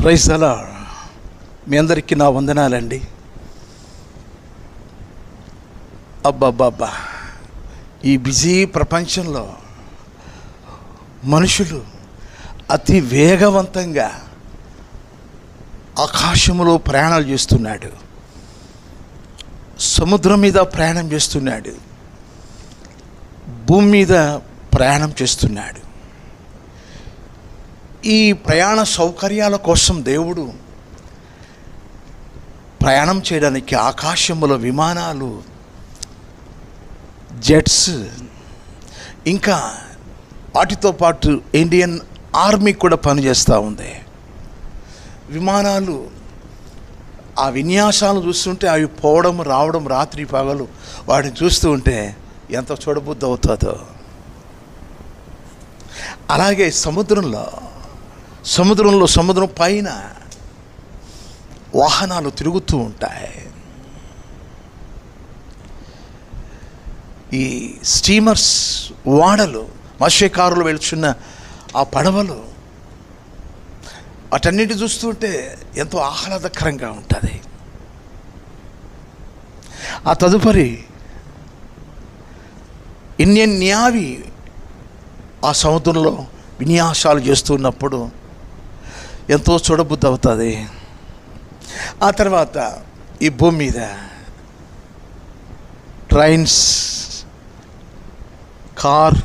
Praise the lord. మీ అందరికీ నా వందనాలండి. అబ్బాబ్బాబ్బా, ఈ బిజీ ప్రపంచంలో మనుషులు అతి వేగవంతంగా ఆకాశంలో ప్రయాణాలు చేస్తున్నాడు, సముద్రం మీద ప్రయాణం చేస్తున్నాడు, భూమి మీద ప్రయాణం చేస్తున్నాడు. ఈ ప్రయాణ సౌకర్యాల కోసం దేవుడు ప్రయాణం చేయడానికి ఆకాశంలో విమానాలు, జెట్స్, ఇంకా వాటితో పాటు ఇండియన్ ఆర్మీ కూడా పనిచేస్తూ ఉంది. విమానాలు ఆ విన్యాసాలు చూస్తుంటే అవి పోవడం రావడం రాత్రి పగలు వాటిని చూస్తూ ఉంటే ఎంత చూడబుద్ధి అవుతుందో. అలాగే సముద్రం పైన వాహనాలు తిరుగుతూ ఉంటాయి. ఈ స్టీమర్స్, ఓడలు, మత్స్యకారులు వెళ్తున్న ఆ పడవలు, వాటన్నిటి చూస్తుంటే ఎంతో ఆహ్లాదకరంగా ఉంటుంది. ఆ తదుపరి ఇండియన్ నేవీ ఆ సముద్రంలో విన్యాసాలు చేస్తున్నప్పుడు ఎంతో చూడబుద్ధి అవుతుంది. ఆ తర్వాత ఈ భూమి మీద trains, car,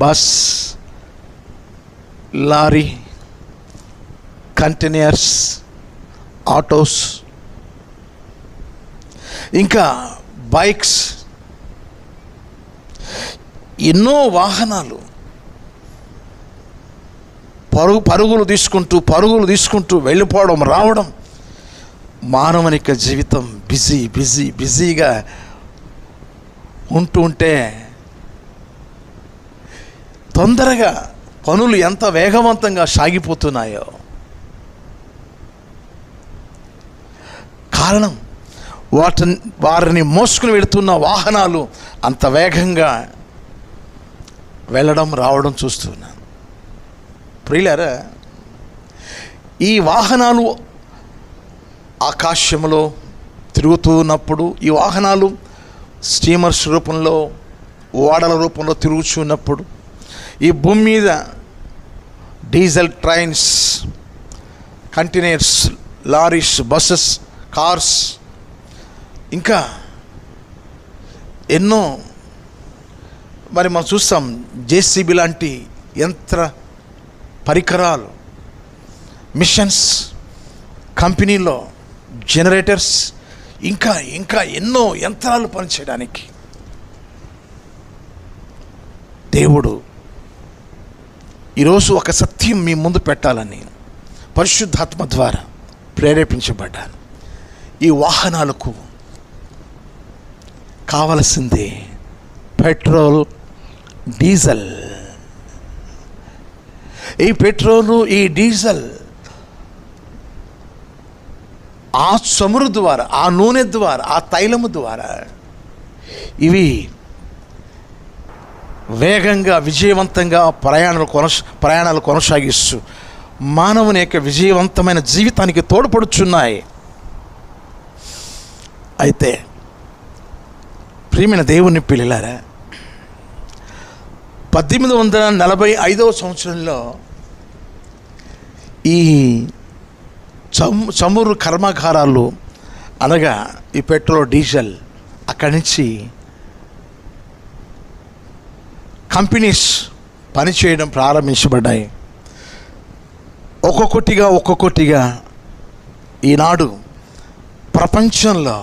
bus, lorry, containers, autos, ఇంకా బైక్స్, ఎన్నో వాహనాలు పరుగులు తీసుకుంటూ వెళ్ళిపోవడం రావడం. మానవుని యొక్క జీవితం బిజీగా ఉంటే తొందరగా పనులు ఎంత వేగవంతంగా సాగిపోతున్నాయో. కారణం వారిని మోసుకుని వెళుతున్న వాహనాలు అంత వేగంగా వెళ్ళడం రావడం చూస్తున్నాను. ప్రియులారా, ఈ వాహనాలు ఆకాశంలో తిరుగుతూ ఉన్నప్పుడు, ఈ వాహనాలు స్టీమర్స్ రూపంలో, ఓడల రూపంలో తిరుగుతున్నప్పుడు, ఈ భూమి మీద diesel trains, containers, lorries, buses, cars, ఇంకా ఎన్నో మరి మనం చూస్తాం జేసీబీ లాంటి యంత్ర పరికరాలు, మిషన్స్, కంపెనీలో జనరేటర్స్, ఇంకా ఎన్నో యంత్రాలు పనిచేయడానికి దేవుడు ఈరోజు ఒక సత్యం మీ ముందు పెట్టాలని పరిశుద్ధాత్మ ద్వారా ప్రేరేపించబడ్డాను. ఈ వాహనాలకు కావలసింది పెట్రోల్, డీజిల్. ఈ పెట్రోలు, ఈ డీజిల్ ఆ చమురు ద్వారా, ఆ నూనె ద్వారా, ఆ తైలము ద్వారా ఇవి వేగంగా విజయవంతంగా ప్రయాణాలు కొనసాగిస్తూ మానవుని యొక్క విజయవంతమైన జీవితానికి తోడ్పడుచున్నాయి. అయితే ప్రియమైన దేవుని పిల్లలారా, 1845 సంవత్సరంలో ఈ చమురు కర్మాగారాలు, అనగా ఈ పెట్రోల్, డీజిల్, అక్కడి నుంచి కంపెనీస్ పనిచేయడం ప్రారంభించబడ్డాయి. ఒక్కొక్కటిగా ఈనాడు ప్రపంచంలో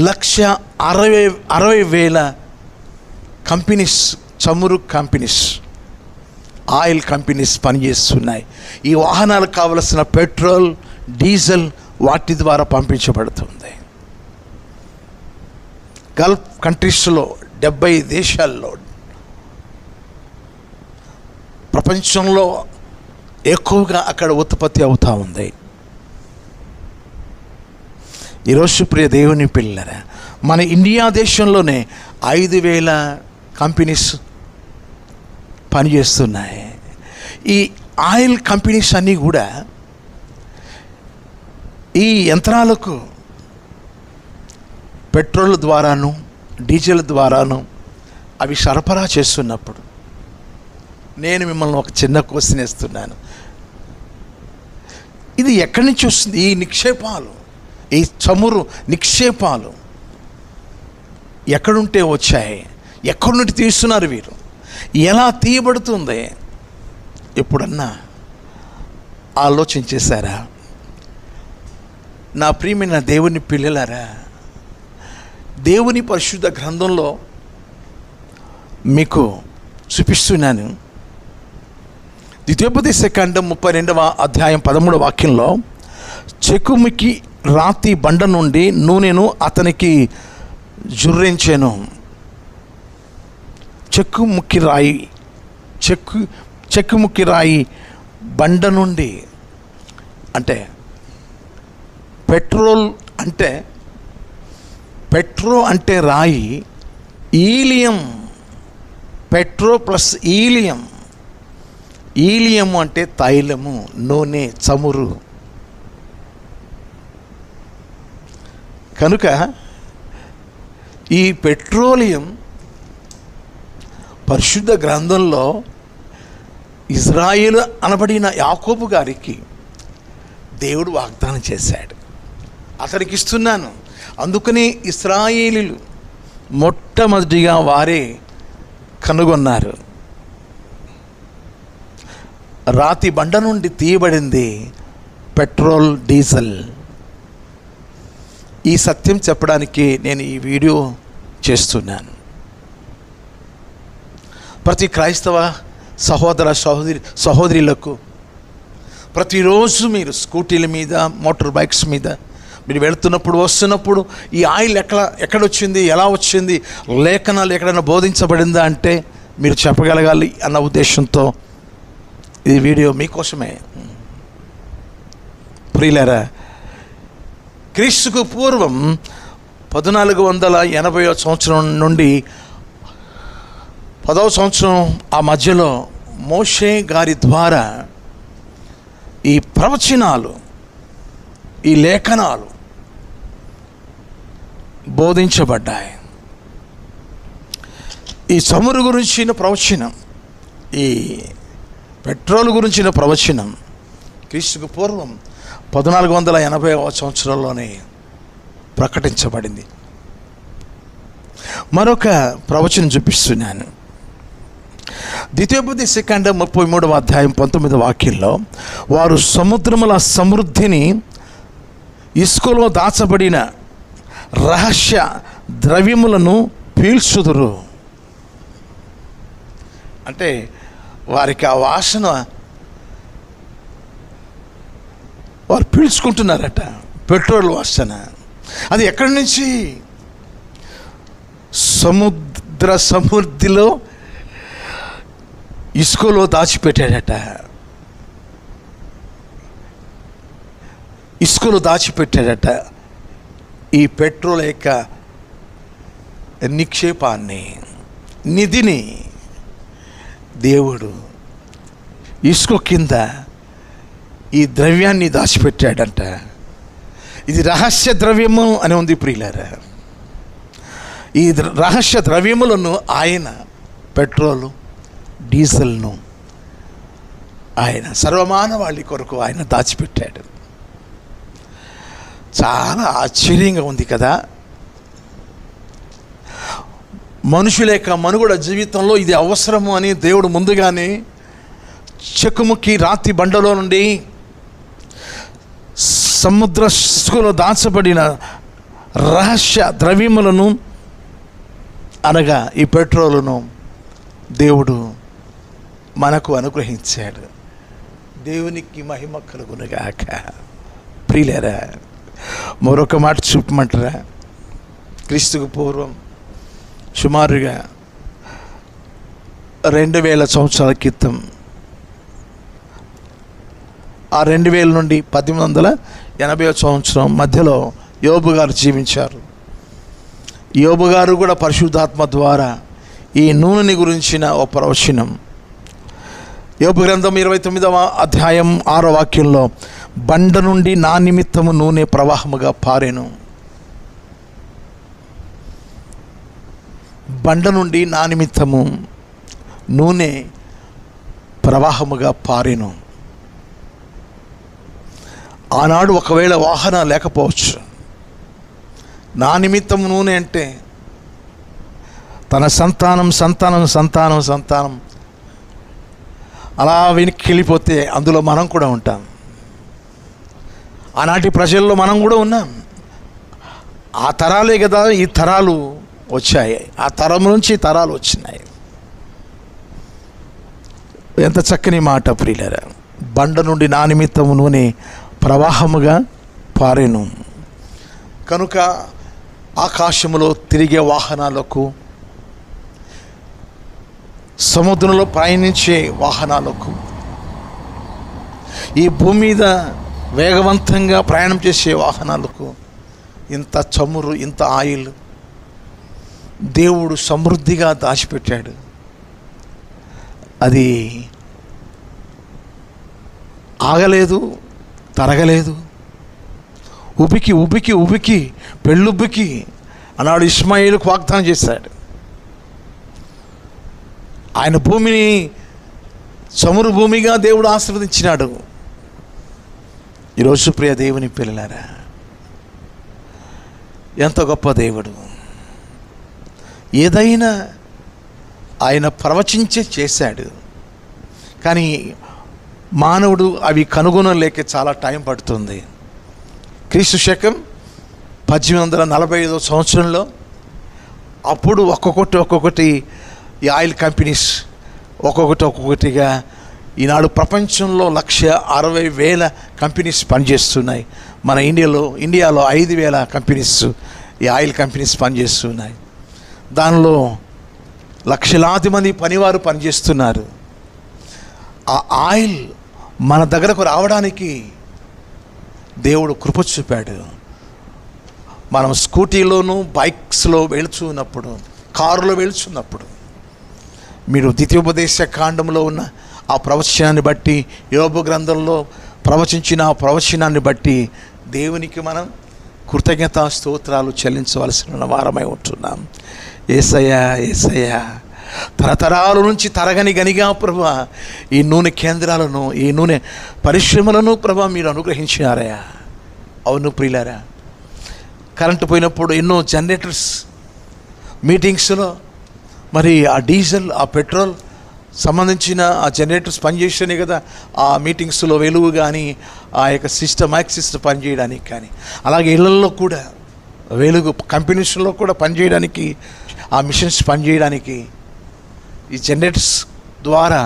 1,60,000 కంపెనీస్, చమురు కంపెనీస్, ఆయిల్ కంపెనీస్ పనిచేస్తున్నాయి. ఈ వాహనాలకు కావలసిన పెట్రోల్, డీజిల్ వాటి ద్వారా పంపించబడుతుంది. గల్ఫ్ కంట్రీస్లో 70 దేశాల్లో, ప్రపంచంలో ఎక్కువగా అక్కడ ఉత్పత్తి అవుతూ ఉంది. ఈరోజు ప్రియ దేవుని పిల్లరా, మన ఇండియా దేశంలోనే 5,000 కంపెనీస్ పనిచేస్తున్నాయి. ఈ ఆయిల్ కంపెనీస్ అన్నీ కూడా ఈ యంత్రాలకు పెట్రోల్ ద్వారాను డీజిల్ ద్వారాను అవి సరఫరా చేస్తున్నప్పుడు నేను మిమ్మల్ని ఒక చిన్న క్వశ్చన్ వేస్తున్నాను. ఇది ఎక్కడి నుంచి వస్తుంది? ఈ నిక్షేపాలు, ఈ చమురు నిక్షేపాలు ఎక్కడుంటే వచ్చాయి? ఎక్కడి నుండి తీస్తున్నారు వీరు? ఎలా తీయబడుతుంది? ఎప్పుడన్నా ఆలోచన చేశారా? నా ప్రియమైన దేవుని పిల్లలారా, దేవుని పరిశుద్ధ గ్రంథంలో మీకు చూపిస్తున్నాను. ద్వితీయోపదేశకాండం 32వ అధ్యాయం 13వ వాక్యంలో, చెక్కుముకి రాతి బండ నుండి నూనెను అతనికి జుర్రించెను. చెక్కుముకి రాయి బండ నుండి అంటే పెట్రోల్ అంటే రాయి, ఈలియం, పెట్రో ప్లస్ ఈలియము అంటే తైలము, నూనె, చమురు. కనుక ఈ పెట్రోలియం పరిశుద్ధ గ్రంథంలో ఇజ్రాయేలు అనబడిన యాకోబు గారికి దేవుడు వాగ్దానం చేశాడు, అతనికి ఇస్తున్నాను. అందుకని ఇశ్రాయేలీలు మొట్టమొదటిగా వారే కనుగొన్నారు. రాతి బండ నుండి తీయబడింది పెట్రోల్, డీజిల్. ఈ సత్యం చెప్పడానికి నేను ఈ వీడియో చేస్తున్నాను. ప్రతి క్రైస్తవ సహోదర సహోదరులకు ప్రతిరోజు మీరు స్కూటీల మీద, మోటార్ బైక్స్ మీద మీరు వెళుతున్నప్పుడు, వస్తున్నప్పుడు ఈ ఆయిల్ ఎక్కడొచ్చింది, ఎలా వచ్చింది, లేఖనాలు ఎక్కడైనా బోధించబడిందా అంటే మీరు చెప్పగలగాలి అన్న ఉద్దేశంతో ఈ వీడియో మీకోసమే. ప్రియులారా, క్రీస్తుకు పూర్వం 1480వ సంవత్సరం నుండి 10వ సంవత్సరం ఆ మధ్యలో మోషే గారి ద్వారా ఈ ప్రవచనాలు, ఈ లేఖనాలు బోధించబడ్డాయి. ఈ చమురు గురించిన ప్రవచనం, ఈ పెట్రోల్ గురించిన ప్రవచనం క్రీస్తుకు పూర్వం 1480వ సంవత్సరంలోనే ప్రకటించబడింది. మరొక ప్రవచనం చూపిస్తున్నాను. ద్వితీయోపదేశకాండం 33వ అధ్యాయం 19వ వాక్యంలో, వారు సముద్రముల సమృద్ధిని, ఇసుకలో దాచబడిన రహస్య ద్రవ్యములను పీల్చుదురు. అంటే వారికి ఆ వాసన వారు పీల్చుకుంటున్నారట, పెట్రోల్ వాసన. అది ఎక్కడి నుంచి? సముద్ర సమృద్ధిలో ఇసుకలో దాచిపెట్టాడట. ఇసుకలో దాచిపెట్టాడట ఈ పెట్రోల్ యొక్క నిక్షేపాన్ని, నిధిని. దేవుడు ఇసుక కింద ఈ ద్రవ్యాన్ని దాచిపెట్టాడంట. ఇది రహస్య ద్రవ్యము అని ఉంది ప్రియులారా. ఈ రహస్య ద్రవ్యములను ఆయన, పెట్రోలు, డీజిల్ను ఆయన సర్వమానవాళి కొరకు ఆయన దాచిపెట్టాడు. చాలా ఆశ్చర్యంగా ఉంది కదా. మనుషుల యొక్క మనుగడ జీవితంలో ఇది అవసరము అని దేవుడు ముందుగానే చెక్కుముకి రాతి బండలో నుండి సముద్ర ఇసుకలో దాచబడిన రహస్య ద్రవ్యములను అనగా ఈ పెట్రోలును దేవుడు మనకు అనుగ్రహించాడు. దేవునికి మహిమ కలుగునుగాక. ప్రియులారా, మరొక మాట చూపమంటారా? క్రీస్తుకు పూర్వం సుమారుగా 2000 సంవత్సరాల క్రితం, ఆ 2000 నుండి 1880వ సంవత్సరం మధ్యలో యోబు గారు జీవించారు. యోబు గారు కూడా పరిశుద్ధాత్మ ద్వారా ఈ నూనెని గురించిన ఓ ప్రవచనం యోబు గ్రంథం 29వ అధ్యాయం 6వ వాక్యంలో, బండ నుండి నా నిమిత్తము నూనె ప్రవాహముగా పారెను. బండ నుండి నా నిమిత్తము నూనె ప్రవాహముగా పారెను. ఆనాడు ఒకవేళ వాహన లేకపోవచ్చు. నా నిమిత్తం నూనె అంటే తన సంతానం సంతానం సంతానం సంతానం అలా వెనక్కి వెళ్ళిపోతే అందులో మనం కూడా ఉంటాం. ఆనాటి ప్రజల్లో మనం కూడా ఉన్నాం. ఆ తరాలే కదా ఈ తరాలు వచ్చాయి, ఆ తరం నుంచి తరాలు వచ్చినాయి. ఎంత చక్కని మాట ప్రియులారా. బండ నుండి నా నిమిత్తము నూనె ప్రవాహముగా పారెను. కనుక ఆకాశములో తిరిగే వాహనాలకు, సముద్రంలో ప్రయాణించే వాహనాలకు, ఈ భూమి మీద వేగవంతంగా ప్రయాణం చేసే వాహనాలకు ఇంత చమురు, ఇంత ఆయిల్ దేవుడు సమృద్ధిగా దాచిపెట్టాడు. అది ఆగలేదు, తరగలేదు. ఉబికి ఉబికి ఉబికి పెళ్ళుబ్బికి అన్నాడు ఇష్మాయేలుకు వాగ్దానం చేశాడు. ఆయన భూమిని చమురు భూమిగా దేవుడు ఆశీర్వదించినాడు. ఈరోజు ప్రియ దేవుని పిల్లలారా, ఎంత గొప్ప దేవుడు. ఏదైనా ఆయన ప్రవచించే చేశాడు. కానీ మానవుడు అవి కనుగొనలేక చాలా టైం పడుతుంది. క్రీస్తు శకం 1845 సంవత్సరంలో అప్పుడు ఒక్కొక్కటి ఈ ఆయిల్ కంపెనీస్ ఒక్కొక్కటిగా ఈనాడు ప్రపంచంలో 160,000 కంపెనీస్ పనిచేస్తున్నాయి. మన ఇండియాలో 5,000 కంపెనీస్, ఈ ఆయిల్ కంపెనీస్ పనిచేస్తున్నాయి. దానిలో లక్షలాది మంది పనివారు పనిచేస్తున్నారు. ఆ ఆయిల్ మన దగ్గరకు రావడానికి దేవుడు కృప చూపాడు. మనం స్కూటీలోను బైక్స్లో వెళ్తున్నప్పుడు, కారులో వెళ్తున్నప్పుడు, మీరు ద్వితీయోపదేశ కాండంలో ఉన్న ఆ ప్రవచనాన్ని బట్టి, యోబు గ్రంథంలో ప్రవచించిన ఆ ప్రవచనాన్ని బట్టి దేవునికి మనం కృతజ్ఞతా స్తోత్రాలు చెల్లించవలసిన వారమై ఉంటున్నాం. యేసయ్యా యేసయ్యా, తరతరాల నుంచి తరగని గనిగా ప్రభా ఈ నూనె కేంద్రాలను, ఈ నూనె పరిశ్రమలను ప్రభా మీరు అనుగ్రహించినారయ్యా. అవును ప్రియులారా, కరెంటు పోయినప్పుడు ఎన్నో జనరేటర్స్ మీటింగ్స్లో మరి ఆ డీజిల్, ఆ పెట్రోల్ సంబంధించిన ఆ జనరేటర్స్ పనిచేస్తేనే కదా ఆ మీటింగ్స్లో వెలుగు కానీ ఆ యొక్క మైక్ సిస్టమ్ పనిచేయడానికి కానీ, అలాగే ఇళ్లలో కూడా వెలుగు, కంపెనీస్లో కూడా పనిచేయడానికి, ఆ మిషన్స్ పనిచేయడానికి ఈ జనరేటర్స్ ద్వారా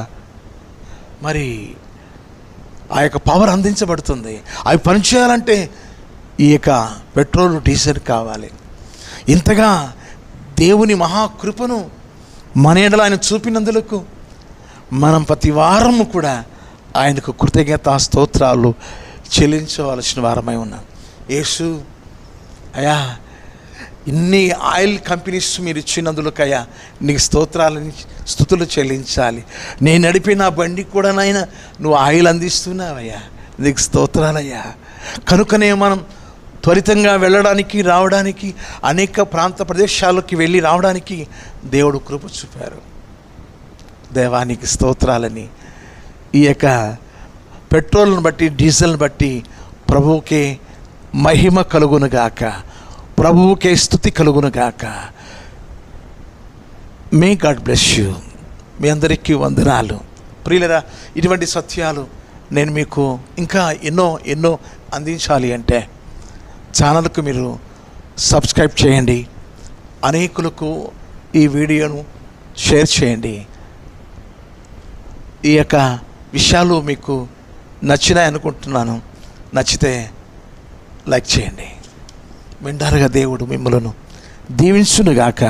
మరి ఆ యొక్క పవర్ అందించబడుతుంది. అవి పనిచేయాలంటే ఈ యొక్క పెట్రోల్, డీజిల్ కావాలి. ఇంతగా దేవుని మహాకృపను మన ఎడల ఆయన చూపినందులకు మనం ప్రతి వారము కూడా ఆయనకు కృతజ్ఞతా స్తోత్రాలు చెల్లించవలసిన వారమై ఉన్నాం. యేసు అయ్యా, ఇన్ని ఆయిల్ కంపెనీస్ మీరు ఇచ్చినందులకయ్యా నీకు స్తుతులు చెల్లించాలి. నేను నడిపిన బండి కూడా నాయన నువ్వు ఆయిల్ అందిస్తున్నావయ్యా, నీకు స్తోత్రాలయ్యా. కనుకనే మనం త్వరితంగా వెళ్ళడానికి, రావడానికి, అనేక ప్రాంత ప్రదేశాలకి వెళ్ళి రావడానికి దేవుడు కృప చూపారు. దేవానికి స్తోత్రాలని. ఈ యొక్క పెట్రోల్ని బట్టి, డీజిల్ని బట్టి ప్రభువుకే మహిమ కలుగునుగాక, ప్రభువుకే స్తుతి కలుగునుగాక. May God bless you. మీ అందరికీ వందనాలు ప్రియులరా. ఇటువంటి సత్యాలు నేను మీకు ఇంకా ఎన్నో అందించాలి అంటే ఛానల్కు మీరు సబ్స్క్రైబ్ చేయండి, అనేకులకు ఈ వీడియోను షేర్ చేయండి. ఈ యొక్క విషయాలు మీకు నచ్చినాయి అనుకుంటున్నాను. నచ్చితే లైక్ చేయండి. మెండారుగా దేవుడు మిమ్మలను దీవించునుగాక.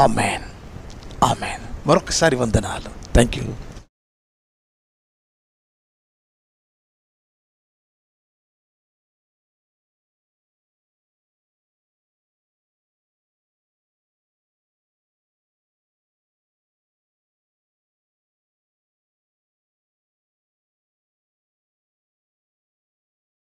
Amen amen. మరొకసారి వందనాలు. Thank you.